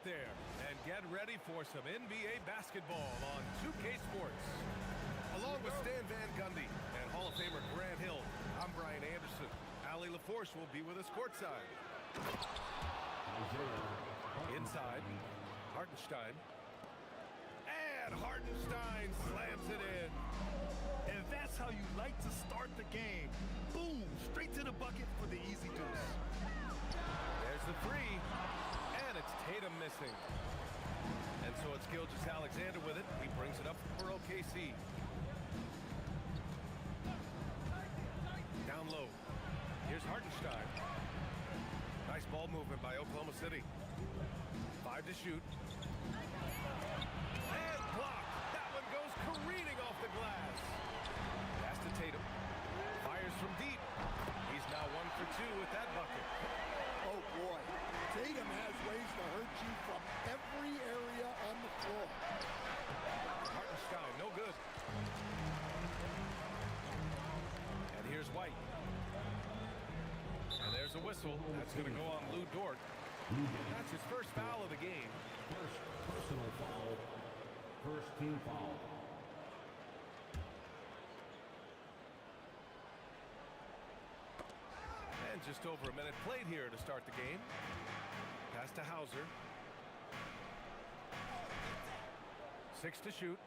there and get ready for some NBA basketball on 2K Sports. Along with Stan Van Gundy and Hall of Famer Grant Hill, I'm Brian Anderson. Allie LaForce will be with us courtside. Inside, Hartenstein. And Hartenstein slams it in. And that's how you like to start the game. Boom, straight to the bucket for the easy deuce. There's the three, and it's Tatum missing. And so it's Gilgeous-Alexander with it. He brings it up for OKC. Down low. Here's Hartenstein. Nice ball movement by Oklahoma City. 5 to shoot. And blocked. That one goes careening off the glass. Pass to Tatum. Fires from deep. He's now 1 for 2 with that bucket. Oh, boy. Tatum has ways to hurt you from every area on the floor. Hartenstein, no good. And here's White. And there's a whistle. That's going to go on Lou Dort. That's his first foul of the game. First personal foul. First team foul. And just over a minute played here to start the game. Pass to Hauser. 6 to shoot.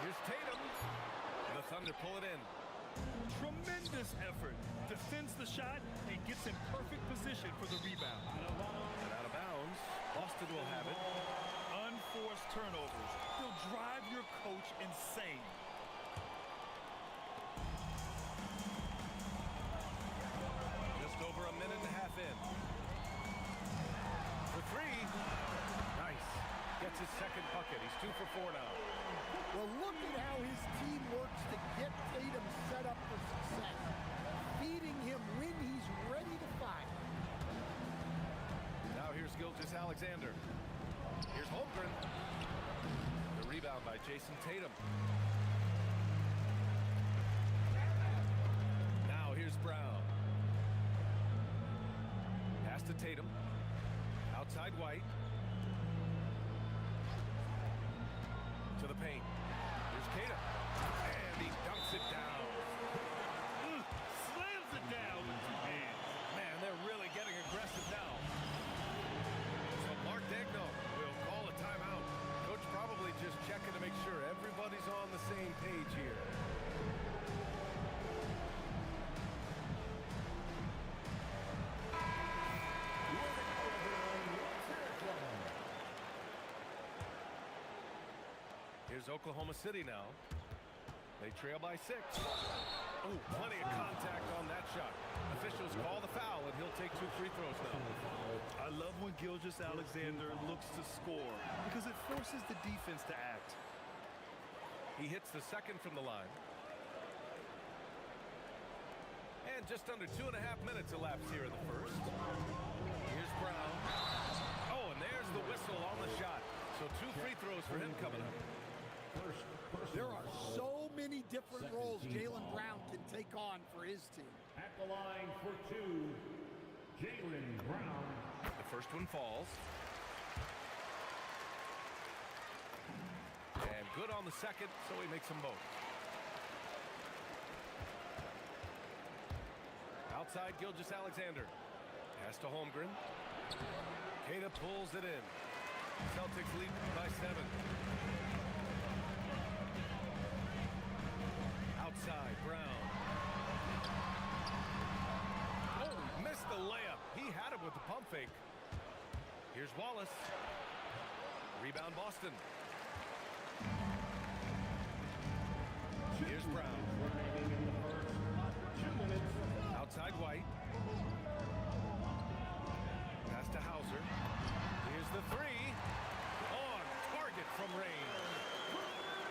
Here's Tatum. The Thunder pull it in. Tremendous effort. Defends the shot and gets in perfect position for the rebound. And out of bounds. Boston will have it. Unforced turnovers. They'll drive your coach insane. Just over a minute and a half in. For 3. Nice. Gets his second bucket. He's 2 for 4 now. Well, look at how his team works to get Tatum set up for success. Feeding him when he's ready to fire. Now here's Gilgeous-Alexander. Here's Holmgren. The rebound by Jason Tatum. Now here's Brown. Pass to Tatum. Outside White. To the paint. Here's Tatum. And he dunks it down. Slams it down with 2 hands. Man, they're really getting aggressive now. So Mark Daigneault will call a timeout. Coach probably just checking to make sure everybody's on the same page here. Here's Oklahoma City now. They trail by 6. Oh, plenty of contact on that shot. Officials call the foul, and he'll take 2 free throws now. I love when Gilgeous-Alexander looks to score because it forces the defense to act. He hits the second from the line. And just under 2.5 minutes elapsed here in the first. Here's Brown. Oh, and there's the whistle on the shot. So 2 free throws for him coming up. There are so many different roles Jaylen Brown can take on for his team. At the line for 2, Jaylen Brown. The first one falls. And good on the second, so he makes them both. Outside, Gilgeous-Alexander. Pass to Holmgren. Queta pulls it in. Celtics lead by 7. Outside, Brown. Oh, missed the layup. He had it with the pump fake. Here's Wallace. Rebound, Boston. Here's Brown. Outside, White. Pass to Hauser. Here's the 3. On target from range.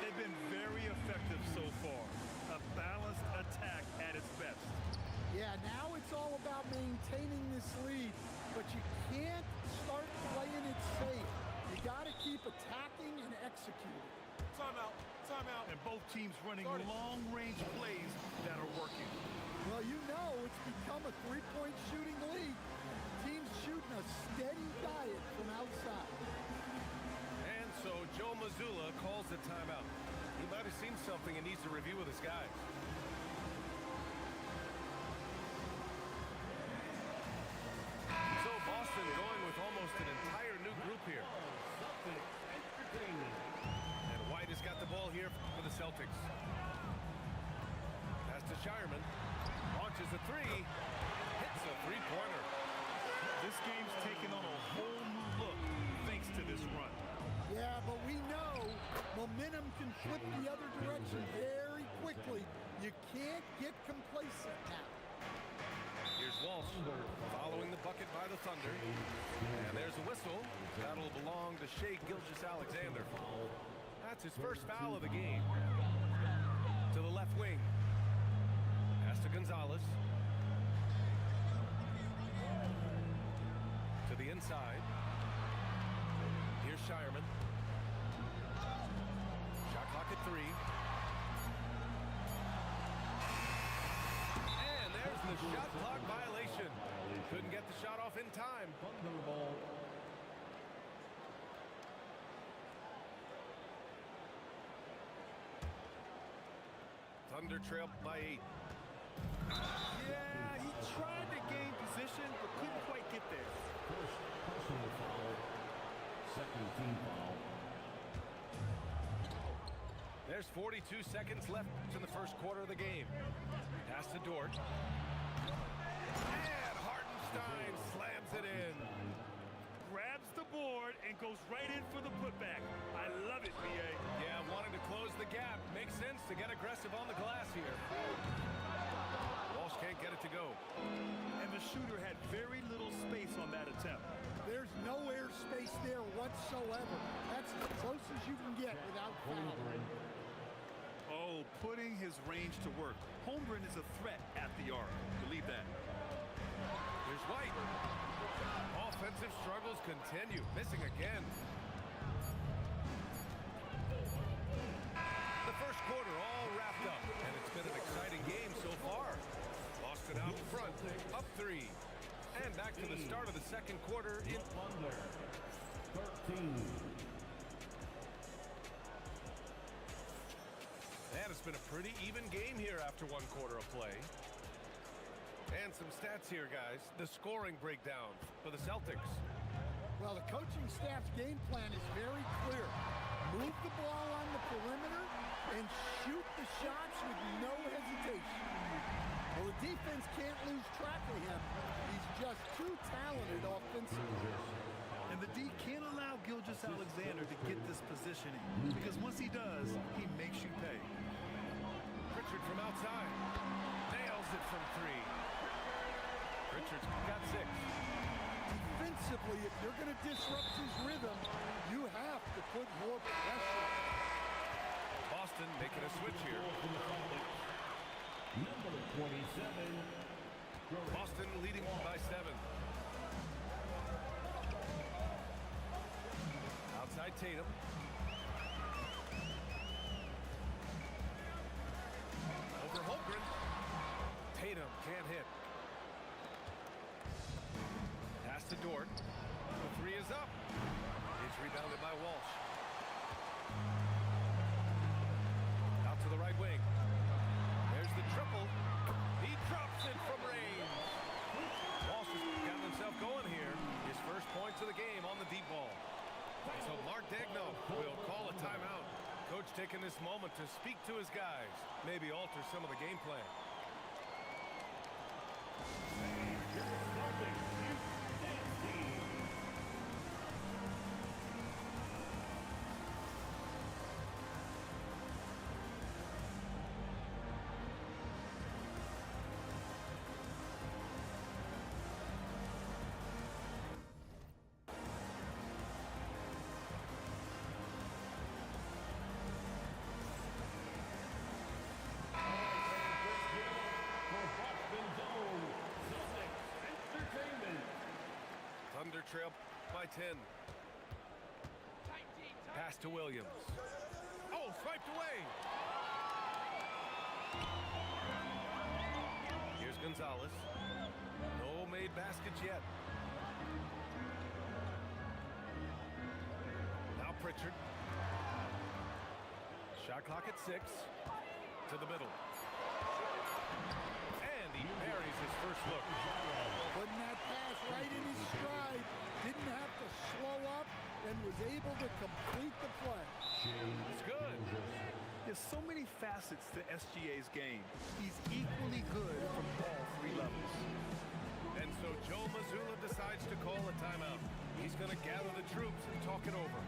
They've been very effective so far. A balanced attack at its best. Yeah, now it's all about maintaining this lead, but you can't start playing it safe. You got to keep attacking and executing. Timeout, timeout. And both teams running long-range plays that are working. Well, you know it's become a three-point shooting league. Teams shooting a steady diet from outside. And so Joe Mazzulla calls the timeout. He might have seen something and needs to review with his guys. So Boston going with almost an entire new group here. And White has got the ball here for the Celtics. Pass to Shireman. Launches a three. Hits a three-pointer. This game's taken on a whole new look thanks to this run. Yeah, but we know momentum can flip the other direction very quickly. You can't get complacent now. Here's Walsh following the bucket by the Thunder. And there's a whistle. That'll belong to Shai Gilgeous-Alexander. That's his first foul of the game. To the left wing. Pass to Gonzalez. To the inside. Here's Shireman. Shot clock at 3. And there's the shot clock violation. Couldn't get the shot off in time. Thunder trail by 8. Yeah, he tried to gain position, but couldn't quite get there. First personal foul. Second team foul. There's 42 seconds left in the first quarter of the game. Pass to Dort. And Hartenstein slams it in. Grabs the board and goes right in for the putback. I love it, B.A. Yeah, wanting to close the gap. Makes sense to get aggressive on the glass here. Walsh can't get it to go. And the shooter had very little space on that attempt. There's no air space there whatsoever. That's as close as you can get without fouling. Oh, putting his range to work. Holmgren is a threat at the arc. Believe that. Here's White. Offensive struggles continue. Missing again. The first quarter all wrapped up, and it's been an exciting game so far. Boston out in front, up 3. And back to the start of the second quarter in Thunder. 13. And it's been a pretty even game here after one quarter of play. And some stats here, guys. The scoring breakdown for the Celtics. Well, the coaching staff's game plan is very clear. Move the ball on the perimeter and shoot the shots with no hesitation. Well, the defense can't lose track of him. He's just too talented offensively. And the D can't allow Gilgeous-Alexander to get this positioning, because once he does, he makes you pay. Pritchard from outside. Nails it from 3. Pritchard's got 6. Defensively, if you're going to disrupt his rhythm, you have to put more pressure. Boston making a switch here. Number 27. Boston leading by 7. Outside Tatum. Over Holmgren. Tatum can't hit. Pass to Dort. The 3 is up. It's rebounded by Walsh. Out to the right wing. There's the triple. He drops it from range. Walsh has gotten himself going here. His first points of the game on the deep ball. And so Mark Daigneault will call a timeout. Coach taking this moment to speak to his guys. Maybe alter some of the game plan. Thunder trail by 10. Pass to Williams. Oh, swiped away. Here's Gonzalez. No made baskets yet. Pritchard. Shot clock at 6. To the middle. And he buries his first look. Putting that pass right in his stride. Didn't have to slow up and was able to complete the play. It's good. There's so many facets to SGA's game. He's equally good from all 3 levels. And so Joe Mazzulla decides to call a timeout. He's going to gather the troops and talk it over.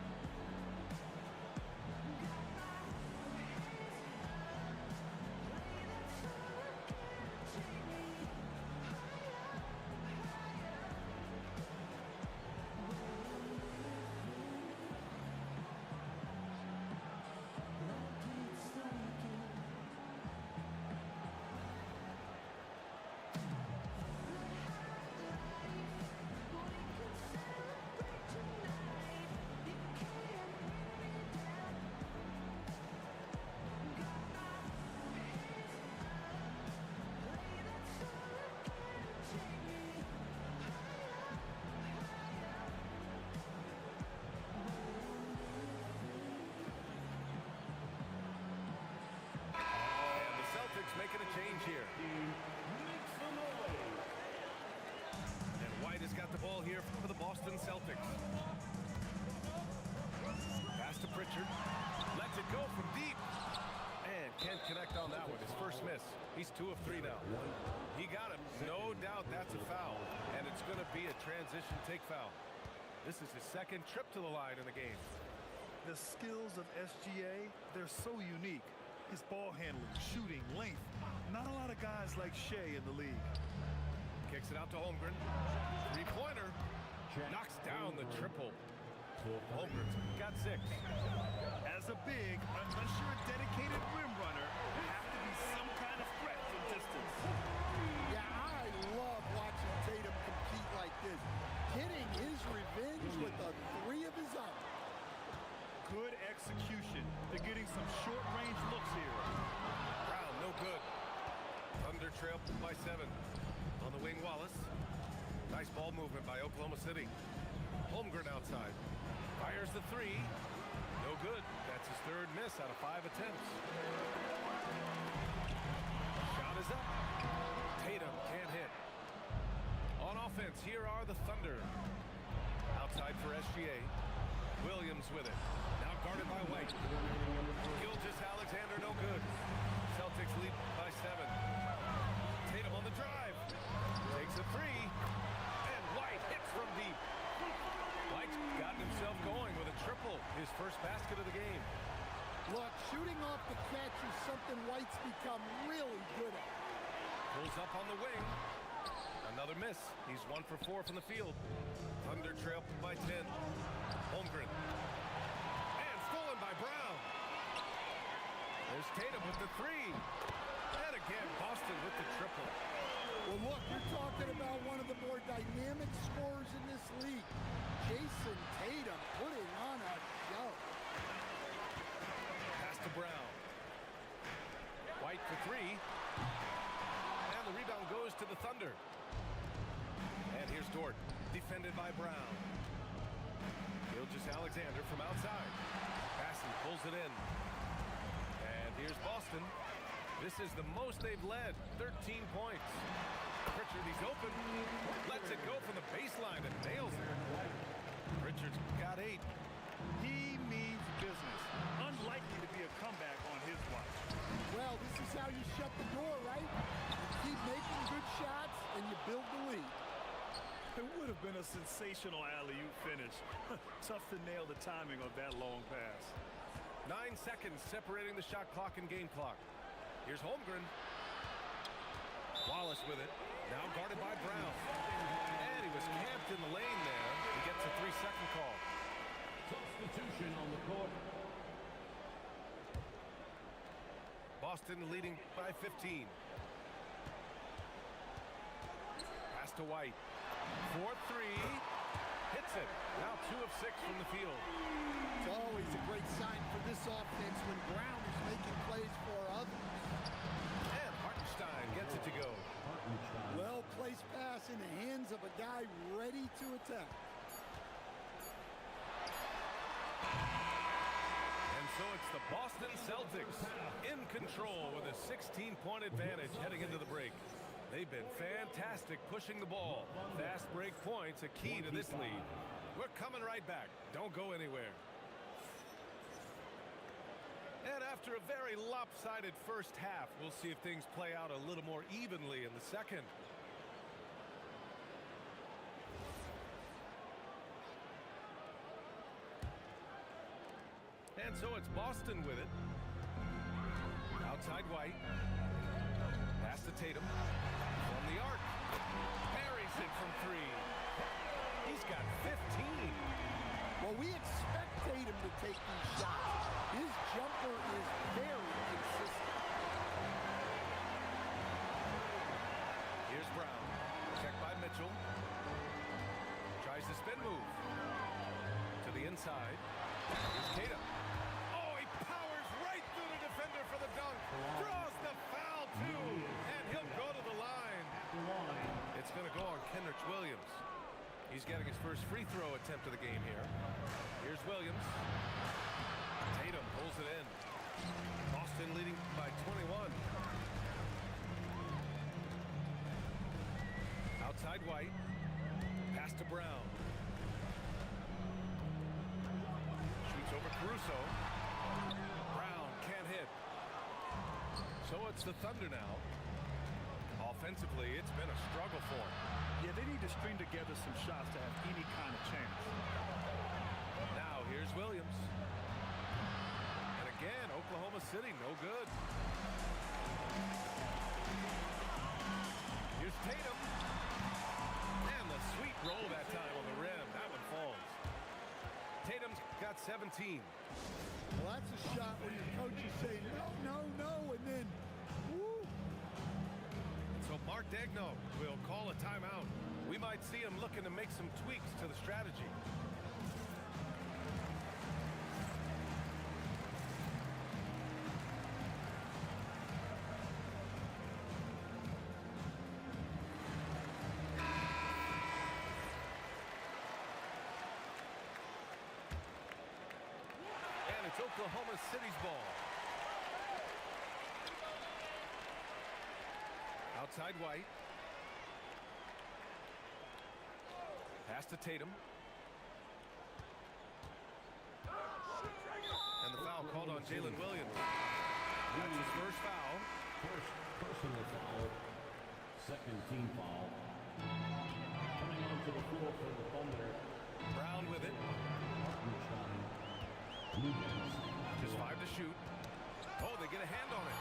Making a change here. And White has got the ball here for the Boston Celtics. Pass to Pritchard. Lets it go from deep. And can't connect on that one. His first miss. He's 2 of 3 now. He got him. No doubt that's a foul. And it's going to be a transition take foul. This is his second trip to the line in the game. The skills of SGA, they're so unique. His ball handling, shooting, length. Not a lot of guys like Shea in the league. Kicks it out to Holmgren. 3-pointer. Knocks down the triple. Holmgren's got 6. As a big, unless you're a dedicated rim runner, you have to be some kind of threat from distance. Yeah, I love watching Tatum compete like this. Getting his revenge with a 3 of his own. Good execution. They're getting some short-range looks here. Brown, no good. Thunder trail by 7. On the wing, Wallace. Nice ball movement by Oklahoma City. Holmgren outside. Fires the 3. No good. That's his 3rd miss out of 5 attempts. Shot is up. Tatum can't hit. On offense, here are the Thunder. Outside for SGA. Williams with it. Now guarded by White. Gilgeous-Alexander, no good. Celtics lead by 7. Tatum on the drive. Takes a 3. And White hits from deep. White's gotten himself going with a triple. His first basket of the game. Look, shooting off the catch is something White's become really good at. Pulls up on the wing. Another miss. He's 1 for 4 from the field. Thunder trail by 10. Holmgren. And stolen by Brown. There's Tatum with the 3. And again, Boston with the triple. Well, look, you're talking about one of the more dynamic scorers in this league. Jason Tatum putting on a show. Pass to Brown. White for 3. And the rebound goes to the Thunder. And here's Dort, defended by Brown. Gilgeous-Alexander from outside. Passon pulls it in. And here's Boston. This is the most they've led, 13 points. Pritchard, he's open. Lets it go from the baseline and nails it. Pritchard's got 8. He means business. Unlikely to be a comeback on his watch. Well, this is how you shut the door, right? You keep making good shots and you build the lead. It would have been a sensational alley-oop finish. Tough to nail the timing of that long pass. 9 seconds separating the shot clock and game clock. Here's Holmgren. Wallace with it. Now guarded by Brown. And he was camped in the lane there. He gets a 3-second call. Substitution on the court. Boston leading by 15. Pass to White. 4-3. Hits it. Now 2 of 6 from the field. It's always a great sign for this offense when Brown is making plays for others. And Hartenstein gets it to go. Well-placed pass in the hands of a guy ready to attack. so it's the Boston Celtics in control with a 16-point advantage heading into the break. They've been fantastic pushing the ball. Fast break points, a key to this lead. We're coming right back. Don't go anywhere. And after a very lopsided first half, we'll see if things play out a little more evenly in the second. And so it's Boston with it. Outside White. Pass to Tatum. From the arc. Parries it from three. He's got 15. Well, we expect Tatum to take these shots. His jumper is very consistent. Here's Brown. Checked by Mitchell. Tries the spin move. To the inside. Here's Tatum. Oh, he powers right through the defender for the dunk. Draws the foul, too. And he'll go to the line. It's going to go on Kenrich Williams. He's getting his first free throw attempt of the game here. Here's Williams. Tatum pulls it in. Boston leading by 21. Outside White. Pass to Brown. Shoots over Caruso. Brown can't hit. So it's the Thunder now. Offensively, it's been a struggle for them. Yeah, they need to string together some shots to have any kind of chance. Now here's Williams. And again, Oklahoma City, no good. Here's Tatum. And the sweet roll that time on the rim. That one falls. Tatum's got 17. Well, that's a shot where your coach is saying, no, no, no, and then, woo. So Mark Daigneault will call a timeout. We might see him looking to make some tweaks to the strategy. And it's Oklahoma City's ball. Outside White. Pass to Tatum. And the foul called on Jalen Williams. That's his first foul. First personal foul. Second team foul. Coming onto the floor for the Thunder. Brown with it. Just 5 to shoot. Oh, they get a hand on it.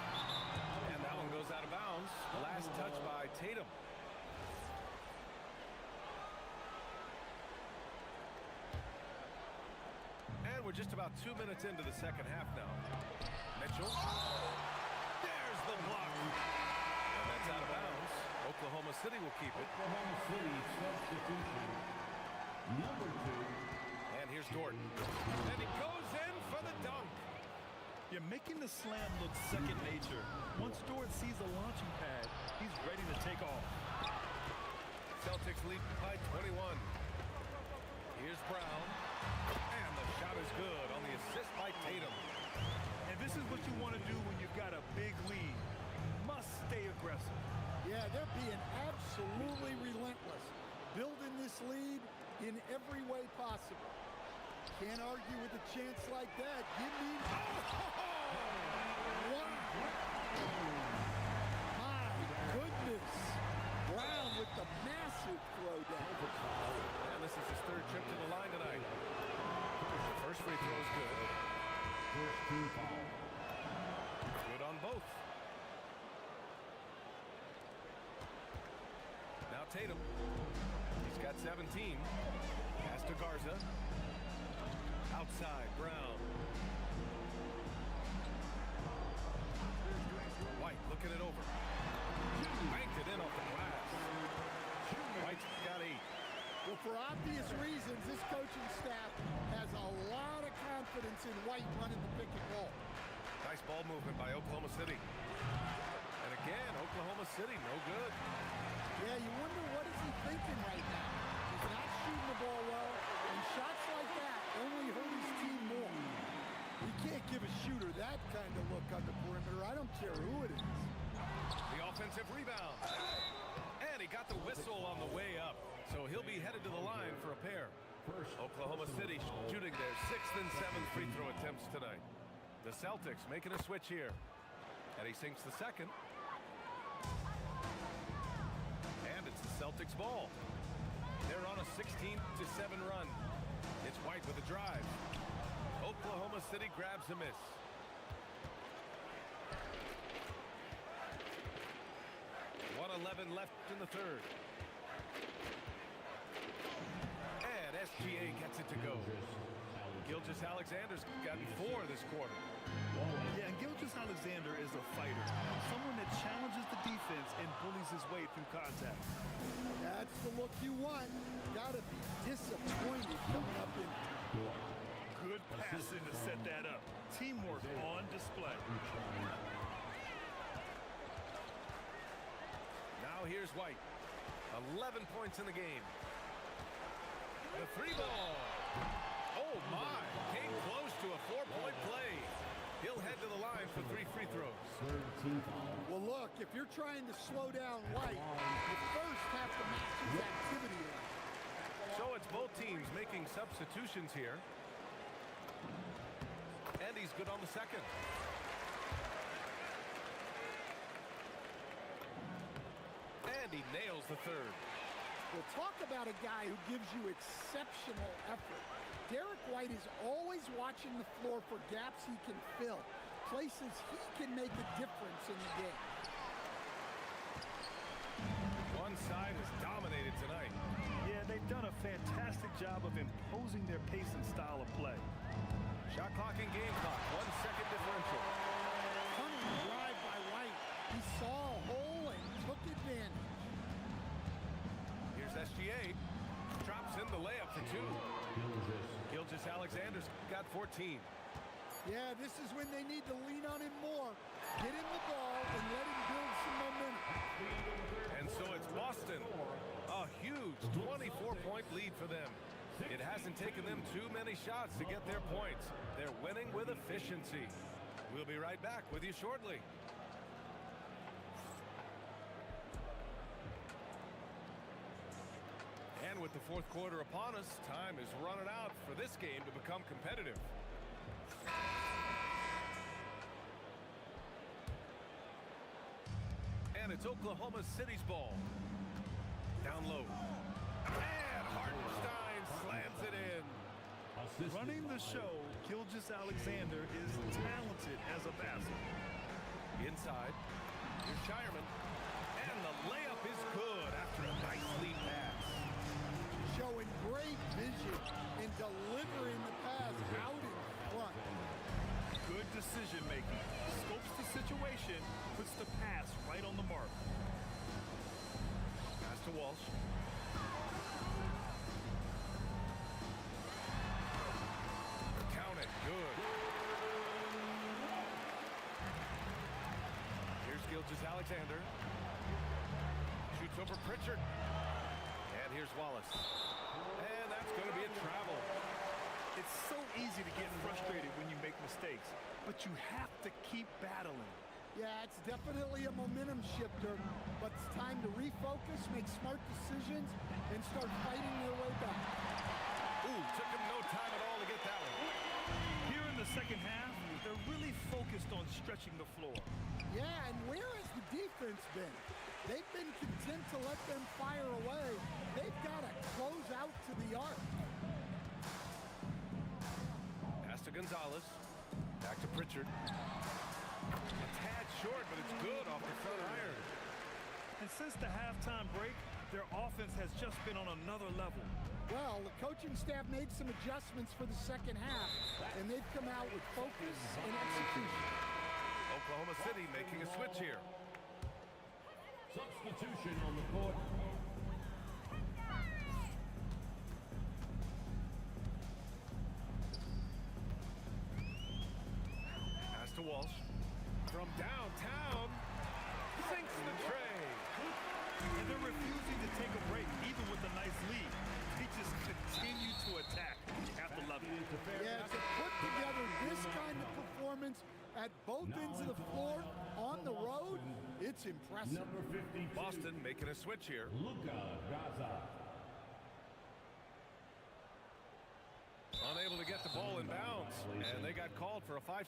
And that one goes out of bounds. Last touch by Tatum. And we're just about 2 minutes into the second half now. Mitchell. There's the block. And that's out of bounds. Oklahoma City will keep it. Oklahoma City substitution. Number 2. And here's Gordon. And he goes in for the dunk. You're making the slam look second nature. Once Dort sees the launching pad, he's ready to take off. Celtics lead by 21. Here's Brown. And the shot is good on the assist by Tatum. And this is what you want to do when you've got a big lead. Must stay aggressive. Yeah, they're being absolutely relentless. Building this lead in every way possible. Can't argue with a chance like that. Give me... Wow. My goodness. Brown with the massive throwdown. And this is his third trip to the line tonight. The first free throw is good. First team foul. Good on both. Now Tatum. He's got 17. Pass to Garza. Outside, Brown. White looking it over. Banked it in off the glass. White's got 8. Well, for obvious reasons, this coaching staff has a lot of confidence in White running the pick and roll. Nice ball movement by Oklahoma City. And again, Oklahoma City, no good. Yeah, you wonder what is he thinking right now. He's not shooting the ball well, and shots like that only hurt his team more. We can't give a shooter that kind of look on the perimeter. I don't care who it is. The offensive rebound. And he got the whistle on the way up. So he'll be headed to the line for a pair. Oklahoma City shooting their 6th and 7th free throw attempts tonight. The Celtics making a switch here. And he sinks the second. And it's the Celtics ball. They're on a 16-7 run. It's White with a drive. Oklahoma City grabs a miss. .11 left in the third. And SGA gets it to go. Gilgeous-Alexander's gotten 4 this quarter. Yeah, and Gilgeous-Alexander is a fighter. Someone that challenges the defense and bullies his way through contact. That's the look you want. Gotta be disappointed coming up in. Good passing to set that up. Teamwork on display. Now here's White. 11 points in the game. The 3 ball. Oh my, came close to a 4-point play. He'll head to the line for 3 free throws. Well, look, if you're trying to slow down White, you first have to match his activity up. So it's both teams making substitutions here. And he's good on the second. And he nails the third. Well, talk about a guy who gives you exceptional effort. Derek White is always watching the floor for gaps he can fill, places he can make a difference in the game. One side has dominated tonight. Yeah, they've done a fantastic job of imposing their pace and style of play. Shot clock and game clock, 1 second differential. Cunning drive by White. He saw a hole and took advantage. Here's SGA. Drops in the layup for 2. Gilgeous-Alexander's got 14. Yeah, this is when they need to lean on him more. Get him the ball and let him build some momentum. And so it's Boston. A huge 24-point lead for them. It hasn't taken them too many shots to get their points. They're winning with efficiency. We'll be right back with you shortly. And with the 4th quarter upon us, time is running out for this game to become competitive. And it's Oklahoma City's ball. Down low. And Hartenstein slams it in. Running the show, Gilgeous-Alexander is talented as a basket. Inside. Here's Shireman. And the layup is good after a nice lead pass. Showing great vision and delivering the pass out in front. Good decision making. Scopes the situation, puts the pass right on the mark. Pass to Walsh. Count it. Good. Here's Gilgeous-Alexander. Shoots over Pritchard. And here's Wallace. And that's going to be a travel. It's so easy to get frustrated when you make mistakes, but you have to keep battling. Yeah, it's definitely a momentum shifter, but it's time to refocus, make smart decisions, and start fighting their way back. Ooh, took him no time at all to get that one. Here in the second half, they're really focused on stretching the floor. Yeah, and where has the defense been? They've been content to let them fire away. They've got to close out to the arc. Pass to Gonzalez. Back to Pritchard. A tad short, but it's good off the front iron. And since the halftime break, their offense has just been on another level. Well, the coaching staff made some adjustments for the second half, and they've come out with focus and execution. Oklahoma City making a switch here. Substitution on the court. Pass to Walsh. From downtown, sinks the tray. And they're refusing to take a break, even with a nice lead. They just continue to attack. You have to love it. Yeah, to put together this kind of performance at both ends of the floor on the road, it's impressive. Number 52. Boston making a switch here. Luka Garza. Unable to get the ball in bounds. And they got called for a 5.